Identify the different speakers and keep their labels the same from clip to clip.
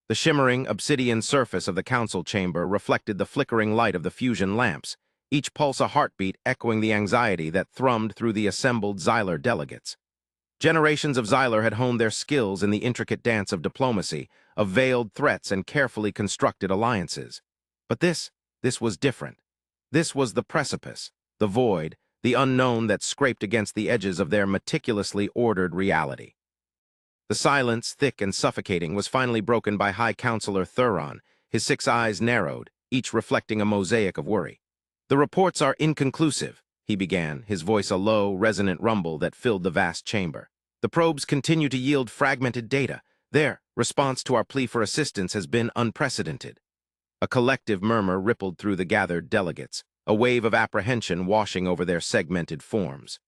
Speaker 1: The shimmering, obsidian surface of the council chamber reflected the flickering light of the fusion lamps, each pulse a heartbeat echoing the anxiety that thrummed through the assembled Xylar delegates. Generations of Xylar had honed their skills in the intricate dance of diplomacy, of veiled threats and carefully constructed alliances. But this was different. This was the precipice, the void, the unknown that scraped against the edges of their meticulously ordered reality. The silence, thick and suffocating, was finally broken by High Counselor Thuron, his 6 eyes narrowed, each reflecting a mosaic of worry. "The reports are inconclusive," he began, his voice a low, resonant rumble that filled the vast chamber. "The probes continue to yield fragmented data. Their response to our plea for assistance has been unprecedented." A collective murmur rippled through the gathered delegates, a wave of apprehension washing over their segmented forms.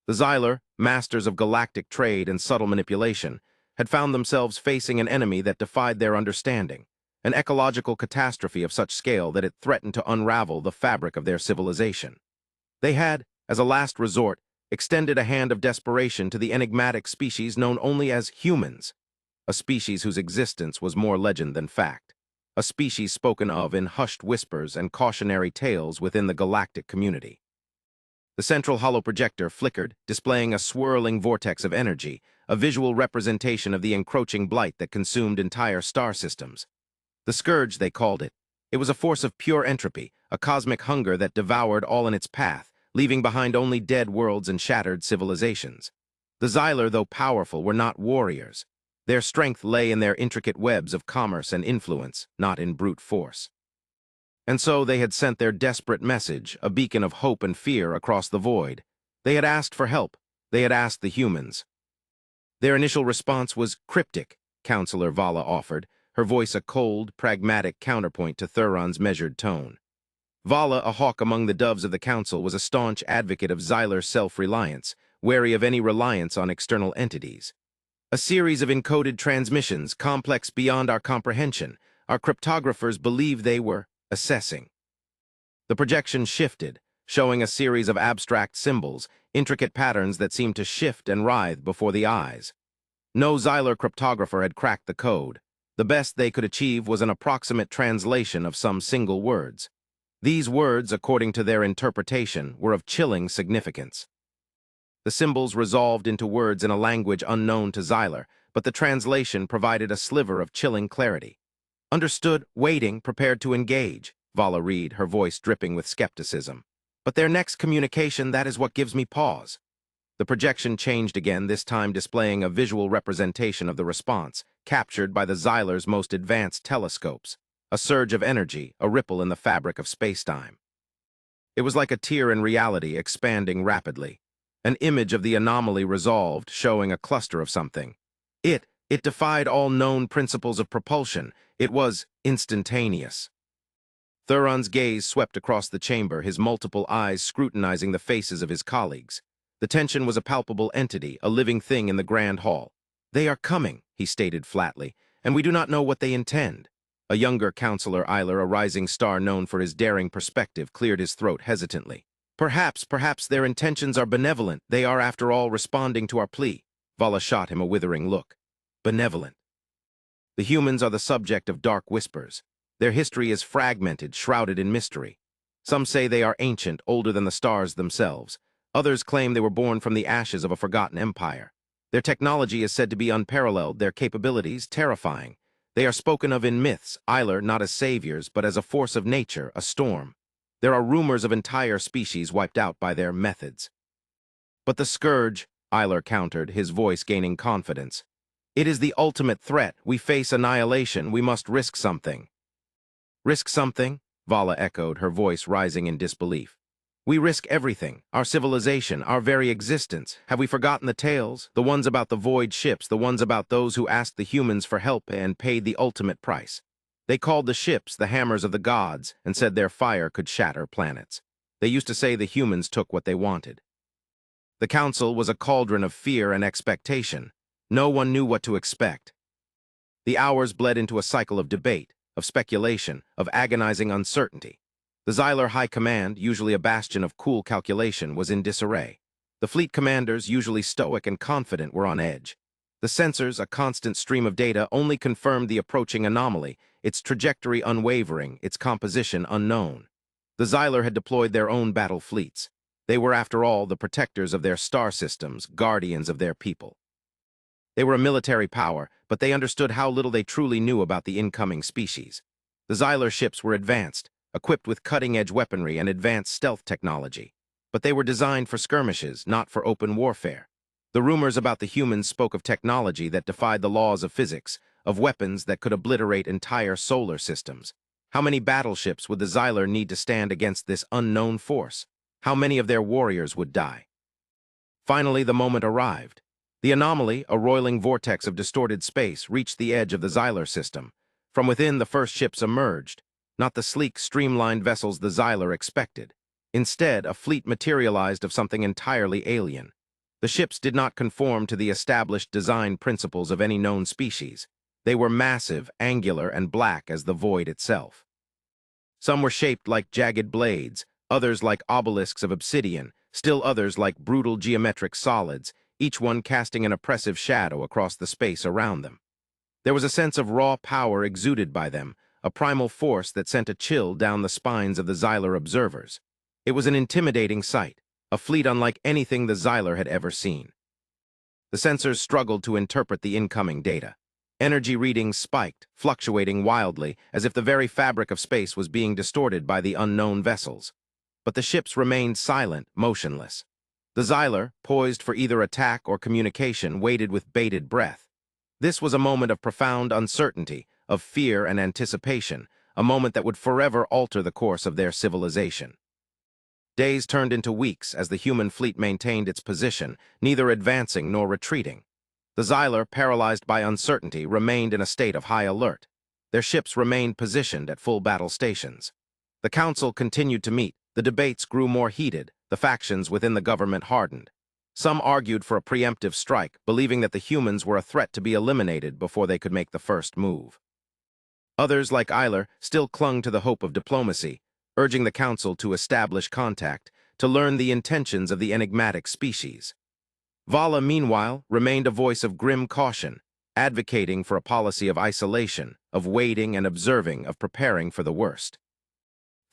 Speaker 1: The Xylar, masters of galactic trade and subtle manipulation, had found themselves facing an enemy that defied their understanding, an ecological catastrophe of such scale that it threatened to unravel the fabric of their civilization. They had, as a last resort, extended a hand of desperation to the enigmatic species known only as humans, a species whose existence was more legend than fact, a species spoken of in hushed whispers and cautionary tales within the galactic community. The central holoprojector flickered, displaying a swirling vortex of energy, a visual representation of the encroaching blight that consumed entire star systems. The Scourge, they called it. It was a force of pure entropy, a cosmic hunger that devoured all in its path, leaving behind only dead worlds and shattered civilizations. The Xylar, though powerful, were not warriors. Their strength lay in their intricate webs of commerce and influence, not in brute force. And so they had sent their desperate message, a beacon of hope and fear across the void. They had asked for help. They had asked the humans. Their initial response was cryptic, Counselor Vala offered, her voice a cold, pragmatic counterpoint to Thuron's measured tone. Vala, a hawk among the doves of the council, was a staunch advocate of Xylar self-reliance, wary of any reliance on external entities. "A series of encoded transmissions, complex beyond our comprehension. Our cryptographers believe they were assessing." The projection shifted, showing a series of abstract symbols, intricate patterns that seemed to shift and writhe before the eyes. No Xylar cryptographer had cracked the code. The best they could achieve was an approximate translation of some single words. These words, according to their interpretation, were of chilling significance. The symbols resolved into words in a language unknown to Xylar, but the translation provided a sliver of chilling clarity. "Understood, waiting, prepared to engage," Vala read, her voice dripping with skepticism. "But their next communication, that is what gives me pause." The projection changed again, this time displaying a visual representation of the response, captured by the Xylar's most advanced telescopes. A surge of energy, a ripple in the fabric of spacetime. It was like a tear in reality, expanding rapidly. An image of the anomaly resolved, showing a cluster of something. It defied all known principles of propulsion. It was instantaneous. Thuron's gaze swept across the chamber, his multiple eyes scrutinizing the faces of his colleagues. The tension was a palpable entity, a living thing in the grand hall. "They are coming," he stated flatly, "and we do not know what they intend." A younger Counselor Eiler, a rising star known for his daring perspective, cleared his throat hesitantly. Perhaps their intentions are benevolent. They are, after all, responding to our plea." Vala shot him a withering look. Benevolent. The humans are the subject of dark whispers. Their history is fragmented, shrouded in mystery. Some say they are ancient, older than the stars themselves. Others claim they were born from the ashes of a forgotten empire. Their technology is said to be unparalleled, their capabilities terrifying. They are spoken of in myths, Eiler not as saviors, but as a force of nature, a storm. There are rumors of entire species wiped out by their methods. "But the Scourge," Eiler countered, his voice gaining confidence. "It is the ultimate threat. We face annihilation. We must risk something." "Risk something?" Vala echoed, her voice rising in disbelief. "We risk everything, our civilization, our very existence. Have we forgotten the tales, the ones about the void ships, the ones about those who asked the humans for help and paid the ultimate price? They called the ships the hammers of the gods and said their fire could shatter planets. They used to say the humans took what they wanted. The council was a cauldron of fear and expectation. No one knew what to expect. The hours bled into a cycle of debate, of speculation, of agonizing uncertainty. The Xylar High Command, usually a bastion of cool calculation, was in disarray. The fleet commanders, usually stoic and confident, were on edge. The sensors, a constant stream of data, only confirmed the approaching anomaly, its trajectory unwavering, its composition unknown. The Xylar had deployed their own battle fleets. They were, after all, the protectors of their star systems, guardians of their people. They were a military power, but they understood how little they truly knew about the incoming species. The Xylar ships were advanced, equipped with cutting-edge weaponry and advanced stealth technology. But they were designed for skirmishes, not for open warfare. The rumors about the humans spoke of technology that defied the laws of physics, of weapons that could obliterate entire solar systems. How many battleships would the Xylar need to stand against this unknown force? How many of their warriors would die? Finally, the moment arrived. The anomaly, a roiling vortex of distorted space, reached the edge of the Xylar system. From within, the first ships emerged, not the sleek, streamlined vessels the Xylar expected. Instead, a fleet materialized of something entirely alien. The ships did not conform to the established design principles of any known species. They were massive, angular, and black as the void itself. Some were shaped like jagged blades, others like obelisks of obsidian, still others like brutal geometric solids, each one casting an oppressive shadow across the space around them. There was a sense of raw power exuded by them, a primal force that sent a chill down the spines of the Xylar observers. It was an intimidating sight, a fleet unlike anything the Xylar had ever seen. The sensors struggled to interpret the incoming data. Energy readings spiked, fluctuating wildly, as if the very fabric of space was being distorted by the unknown vessels. But the ships remained silent, motionless. The Xylar, poised for either attack or communication, waited with bated breath. This was a moment of profound uncertainty, of fear and anticipation, a moment that would forever alter the course of their civilization. Days turned into weeks as the human fleet maintained its position, neither advancing nor retreating. The Xylar, paralyzed by uncertainty, remained in a state of high alert. Their ships remained positioned at full battle stations. The council continued to meet. The debates grew more heated. The factions within the government hardened. Some argued for a preemptive strike, believing that the humans were a threat to be eliminated before they could make the first move. Others, like Eiler, still clung to the hope of diplomacy, urging the council to establish contact, to learn the intentions of the enigmatic species. Vala, meanwhile, remained a voice of grim caution, advocating for a policy of isolation, of waiting and observing, of preparing for the worst.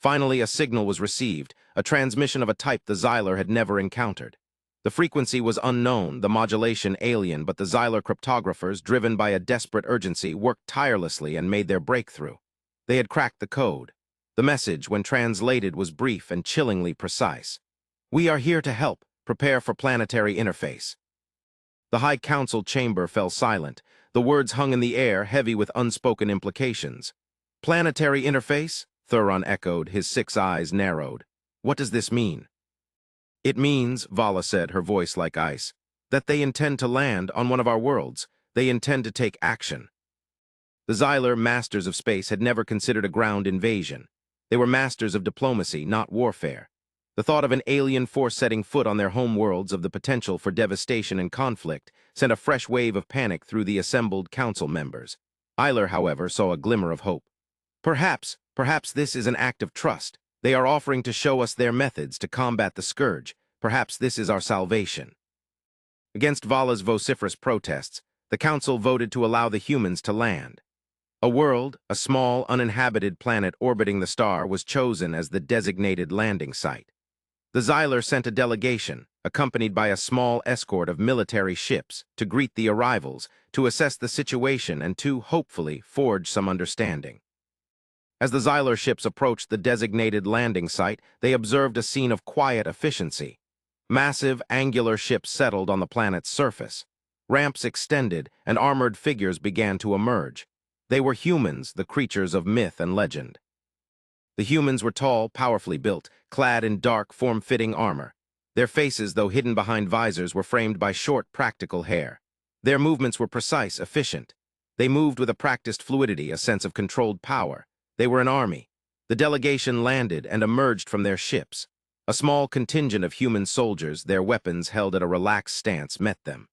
Speaker 1: Finally, a signal was received, a transmission of a type the Xylar had never encountered. The frequency was unknown, the modulation alien, but the Xylar cryptographers, driven by a desperate urgency, worked tirelessly and made their breakthrough. They had cracked the code. The message, when translated, was brief and chillingly precise. "We are here to help. Prepare for planetary interface." The High Council chamber fell silent. The words hung in the air, heavy with unspoken implications. "Planetary interface?" Thuron echoed, his 6 eyes narrowed. "What does this mean?" "It means," Vala said, her voice like ice, "that they intend to land on one of our worlds. They intend to take action." The Xylar, masters of space, had never considered a ground invasion. They were masters of diplomacy, not warfare. The thought of an alien force setting foot on their home worlds, of the potential for devastation and conflict, sent a fresh wave of panic through the assembled council members. Eiler, however, saw a glimmer of hope. Perhaps this is an act of trust. They are offering to show us their methods to combat the scourge. Perhaps this is our salvation. Against Vala's vociferous protests, the council voted to allow the humans to land. A world, a small, uninhabited planet orbiting the star, was chosen as the designated landing site. The Xylar sent a delegation, accompanied by a small escort of military ships, to greet the arrivals, to assess the situation, and to, hopefully, forge some understanding. As the Xylar ships approached the designated landing site, they observed a scene of quiet efficiency. Massive, angular ships settled on the planet's surface. Ramps extended, and armored figures began to emerge. They were humans, the creatures of myth and legend. The humans were tall, powerfully built, clad in dark, form-fitting armor. Their faces, though hidden behind visors, were framed by short, practical hair. Their movements were precise, efficient. They moved with a practiced fluidity, a sense of controlled power. They were an army. The delegation landed and emerged from their ships. A small contingent of human soldiers, their weapons held at a relaxed stance, met them.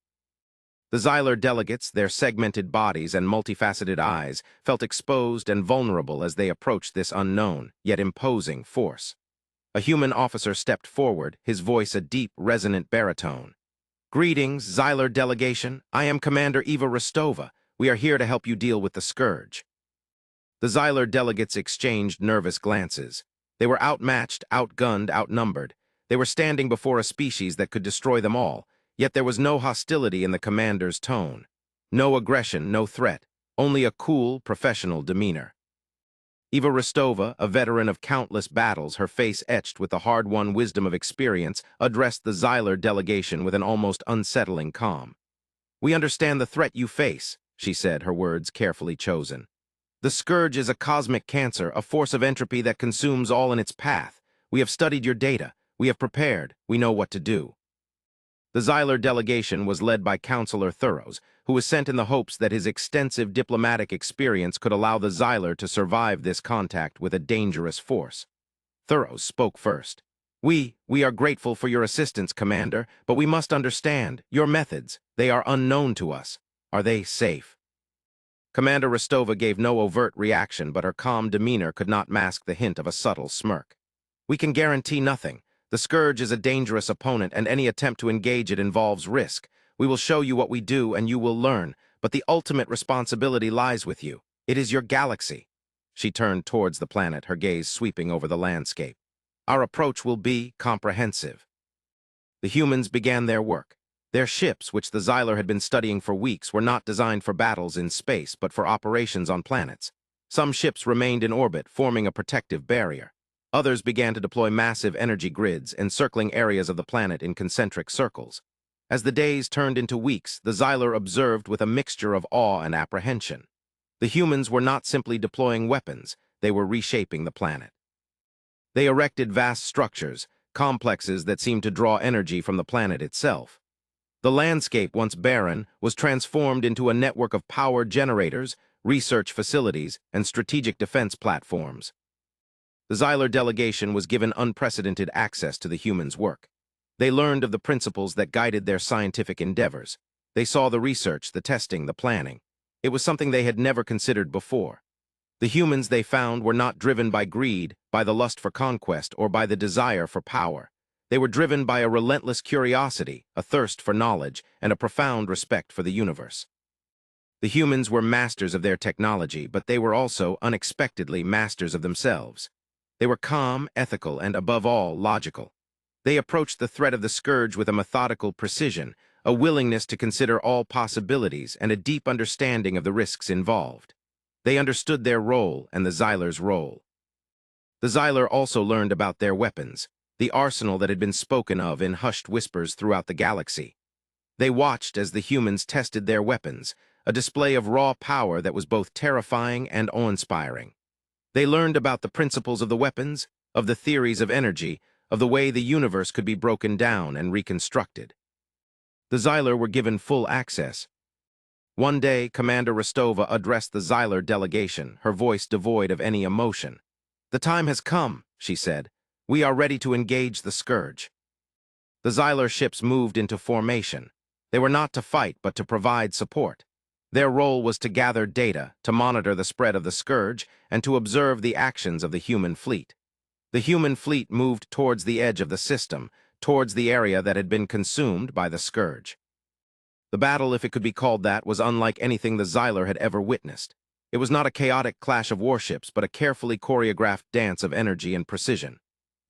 Speaker 1: The Xylar delegates, their segmented bodies and multifaceted eyes, felt exposed and vulnerable as they approached this unknown, yet imposing force. A human officer stepped forward, his voice a deep, resonant baritone. Greetings, Xyler delegation. I am Commander Eva Rostova. We are here to help you deal with the Scourge. The Xyler delegates exchanged nervous glances. They were outmatched, outgunned, outnumbered. They were standing before a species that could destroy them all, yet there was no hostility in the commander's tone. No aggression, no threat, only a cool, professional demeanor. Eva Rostova, a veteran of countless battles, her face etched with the hard-won wisdom of experience, addressed the Xyler delegation with an almost unsettling calm. "We understand the threat you face," she said, her words carefully chosen. "The Scourge is a cosmic cancer, a force of entropy that consumes all in its path. We have studied your data. We have prepared. We know what to do." The Xyler delegation was led by Counselor Perilous, who was sent in the hopes that his extensive diplomatic experience could allow the Xyler to survive this contact with a dangerous force. Perilous spoke first. We are grateful for your assistance, Commander, but we must understand your methods. They are unknown to us. Are they safe?" Commander Rostova gave no overt reaction, but her calm demeanor could not mask the hint of a subtle smirk. "We can guarantee nothing. The Scourge is a dangerous opponent, and any attempt to engage it involves risk. We will show you what we do, and you will learn, but the ultimate responsibility lies with you. It is your galaxy." She turned towards the planet, her gaze sweeping over the landscape. "Our approach will be comprehensive." The humans began their work. Their ships, which the Xyler had been studying for weeks, were not designed for battles in space, but for operations on planets. Some ships remained in orbit, forming a protective barrier. Others began to deploy massive energy grids, encircling areas of the planet in concentric circles. As the days turned into weeks, the Xyler observed with a mixture of awe and apprehension. The humans were not simply deploying weapons, they were reshaping the planet. They erected vast structures, complexes that seemed to draw energy from the planet itself. The landscape, once barren, was transformed into a network of power generators, research facilities, and strategic defense platforms. The Xyler delegation was given unprecedented access to the humans' work. They learned of the principles that guided their scientific endeavors. They saw the research, the testing, the planning. It was something they had never considered before. The humans, they found, were not driven by greed, by the lust for conquest, or by the desire for power. They were driven by a relentless curiosity, a thirst for knowledge, and a profound respect for the universe. The humans were masters of their technology, but they were also, unexpectedly, masters of themselves. They were calm, ethical, and above all, logical. They approached the threat of the Scourge with a methodical precision, a willingness to consider all possibilities, and a deep understanding of the risks involved. They understood their role and the Xyler's role. The Xyler also learned about their weapons, the arsenal that had been spoken of in hushed whispers throughout the galaxy. They watched as the humans tested their weapons, a display of raw power that was both terrifying and awe-inspiring. They learned about the principles of the weapons, of the theories of energy, of the way the universe could be broken down and reconstructed. The Xyler were given full access. One day, Commander Rostova addressed the Xyler delegation, her voice devoid of any emotion. "The time has come," she said. "We are ready to engage the Scourge." The Xyler ships moved into formation. They were not to fight, but to provide support. Their role was to gather data, to monitor the spread of the Scourge, and to observe the actions of the human fleet. The human fleet moved towards the edge of the system, towards the area that had been consumed by the Scourge. The battle, if it could be called that, was unlike anything the Xyler had ever witnessed. It was not a chaotic clash of warships, but a carefully choreographed dance of energy and precision.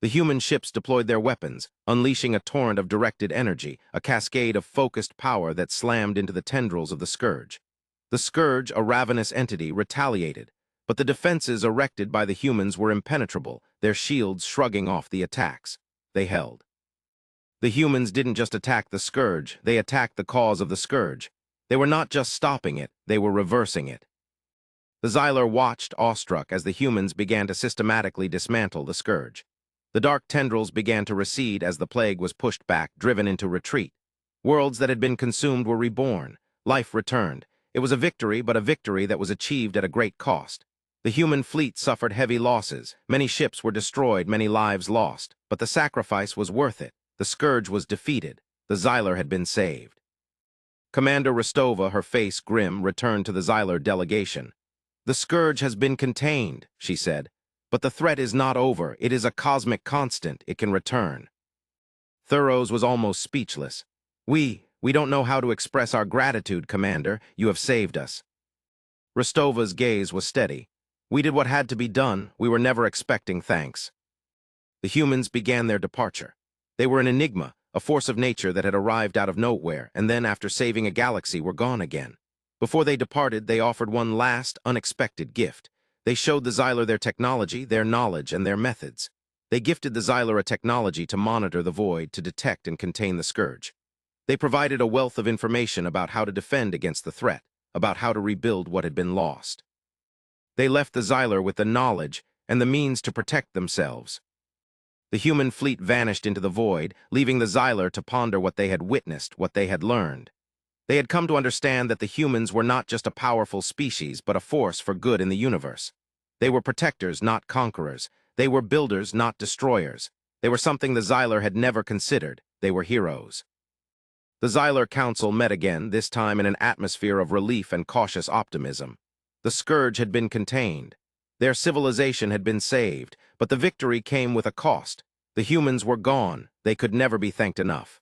Speaker 1: The human ships deployed their weapons, unleashing a torrent of directed energy, a cascade of focused power that slammed into the tendrils of the Scourge. The Scourge, a ravenous entity, retaliated, but the defenses erected by the humans were impenetrable, their shields shrugging off the attacks. They held. The humans didn't just attack the Scourge, they attacked the cause of the Scourge. They were not just stopping it, they were reversing it. The Xyler watched, awestruck, as the humans began to systematically dismantle the Scourge. The dark tendrils began to recede as the plague was pushed back, driven into retreat. Worlds that had been consumed were reborn. Life returned. It was a victory, but a victory that was achieved at a great cost. The human fleet suffered heavy losses. Many ships were destroyed, many lives lost. But the sacrifice was worth it. The Scourge was defeated. The Xyler had been saved. Commander Rostova, her face grim, returned to the Xyler delegation. "The Scourge has been contained," she said. "But the threat is not over. It is a cosmic constant. It can return." Perilous was almost speechless. We We don't know how to express our gratitude, Commander. You have saved us. Rostova's gaze was steady. We did what had to be done. We were never expecting thanks. The humans began their departure. They were an enigma, a force of nature that had arrived out of nowhere, and then, after saving a galaxy, were gone again. Before they departed, they offered one last, unexpected gift. They showed the Xylar their technology, their knowledge, and their methods. They gifted the Xylar a technology to monitor the void, to detect and contain the scourge. They provided a wealth of information about how to defend against the threat, about how to rebuild what had been lost. They left the Xylar with the knowledge and the means to protect themselves. The human fleet vanished into the void, leaving the Xylar to ponder what they had witnessed, what they had learned. They had come to understand that the humans were not just a powerful species, but a force for good in the universe. They were protectors, not conquerors. They were builders, not destroyers. They were something the Xylar had never considered. They were heroes. The Xylar Council met again, this time in an atmosphere of relief and cautious optimism. The scourge had been contained. Their civilization had been saved, but the victory came with a cost. The humans were gone. They could never be thanked enough.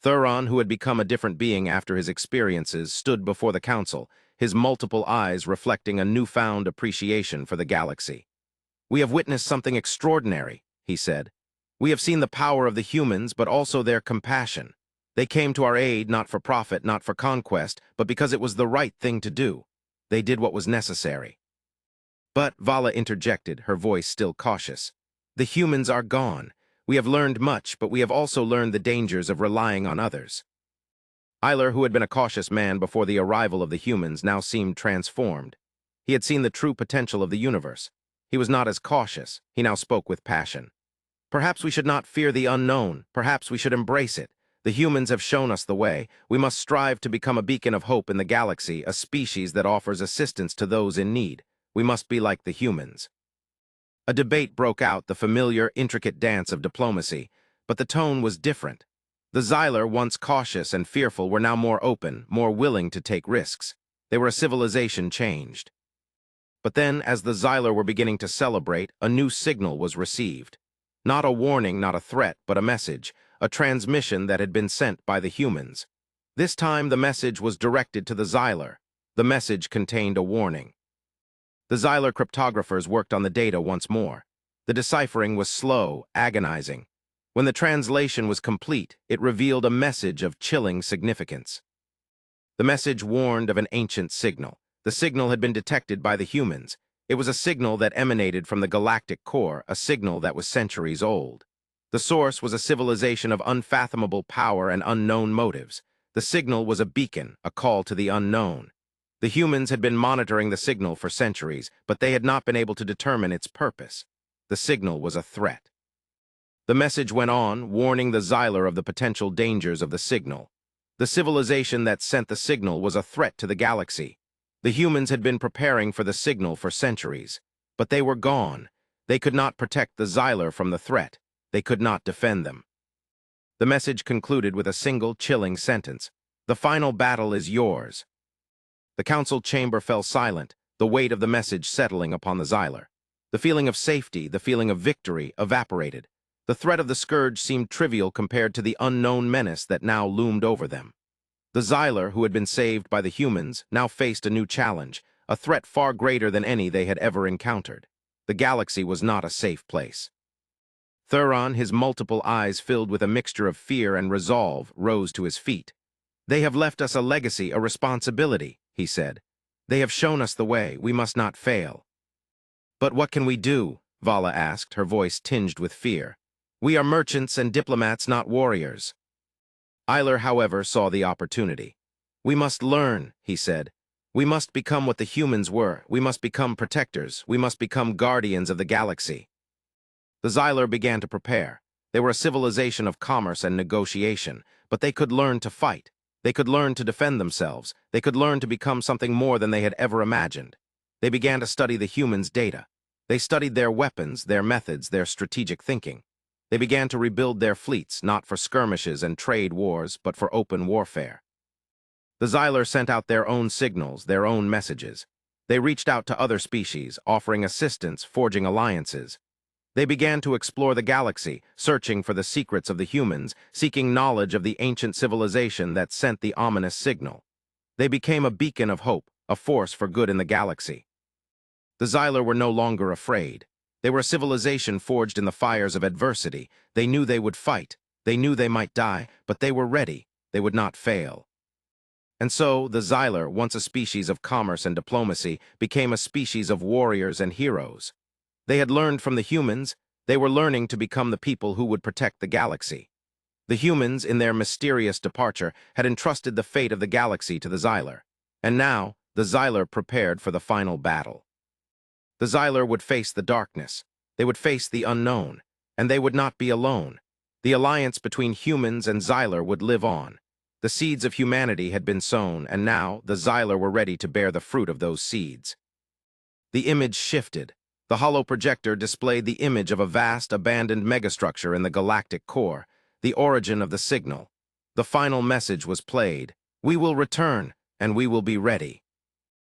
Speaker 1: Thuron, who had become a different being after his experiences, stood before the council, his multiple eyes reflecting a newfound appreciation for the galaxy. "We have witnessed something extraordinary," he said. "We have seen the power of the humans, but also their compassion. They came to our aid not for profit, not for conquest, but because it was the right thing to do. They did what was necessary." "But," Vala interjected, her voice still cautious, "the humans are gone. We have learned much, but we have also learned the dangers of relying on others." Eiler, who had been a cautious man before the arrival of the humans, now seemed transformed. He had seen the true potential of the universe. He was not as cautious. He now spoke with passion. "Perhaps we should not fear the unknown. Perhaps we should embrace it. The humans have shown us the way. We must strive to become a beacon of hope in the galaxy, a species that offers assistance to those in need. We must be like the humans." A debate broke out, the familiar, intricate dance of diplomacy, but the tone was different. The Xylar, once cautious and fearful, were now more open, more willing to take risks. They were a civilization changed. But then, as the Xylar were beginning to celebrate, a new signal was received. Not a warning, not a threat, but a message, a transmission that had been sent by the humans. This time, the message was directed to the Xylar. The message contained a warning. The Xylar cryptographers worked on the data once more. The deciphering was slow, agonizing. When the translation was complete, it revealed a message of chilling significance. The message warned of an ancient signal. The signal had been detected by the humans. It was a signal that emanated from the galactic core, a signal that was centuries old. The source was a civilization of unfathomable power and unknown motives. The signal was a beacon, a call to the unknown. The humans had been monitoring the signal for centuries, but they had not been able to determine its purpose. The signal was a threat. The message went on, warning the Xylar of the potential dangers of the signal. The civilization that sent the signal was a threat to the galaxy. The humans had been preparing for the signal for centuries, but they were gone. They could not protect the Xylar from the threat. They could not defend them. The message concluded with a single chilling sentence: "The final battle is yours." The council chamber fell silent, the weight of the message settling upon the Xylar. The feeling of safety, the feeling of victory, evaporated. The threat of the scourge seemed trivial compared to the unknown menace that now loomed over them. The Xylar, who had been saved by the humans, now faced a new challenge, a threat far greater than any they had ever encountered. The galaxy was not a safe place. Thuron, his multiple eyes filled with a mixture of fear and resolve, rose to his feet. "They have left us a legacy, a responsibility," he said. "They have shown us the way. We must not fail." "But what can we do?" Vala asked, her voice tinged with fear. "We are merchants and diplomats, not warriors." Eiler, however, saw the opportunity. "We must learn," he said. "We must become what the humans were. We must become protectors. We must become guardians of the galaxy." The Xylar began to prepare. They were a civilization of commerce and negotiation, but they could learn to fight. They could learn to defend themselves. They could learn to become something more than they had ever imagined. They began to study the humans' data. They studied their weapons, their methods, their strategic thinking. They began to rebuild their fleets, not for skirmishes and trade wars, but for open warfare. The Xylar sent out their own signals, their own messages. They reached out to other species, offering assistance, forging alliances. They began to explore the galaxy, searching for the secrets of the humans, seeking knowledge of the ancient civilization that sent the ominous signal. They became a beacon of hope, a force for good in the galaxy. The Xylar were no longer afraid. They were a civilization forged in the fires of adversity. They knew they would fight. They knew they might die, but they were ready. They would not fail. And so, the Xylar, once a species of commerce and diplomacy, became a species of warriors and heroes. They had learned from the humans. They were learning to become the people who would protect the galaxy. The humans, in their mysterious departure, had entrusted the fate of the galaxy to the Xylar. And now, the Xylar prepared for the final battle. The Xylar would face the darkness. They would face the unknown. And they would not be alone. The alliance between humans and Xylar would live on. The seeds of humanity had been sown, and now the Xylar were ready to bear the fruit of those seeds. The image shifted. The hollow projector displayed the image of a vast, abandoned megastructure in the galactic core, the origin of the signal. The final message was played. We will return, and we will be ready.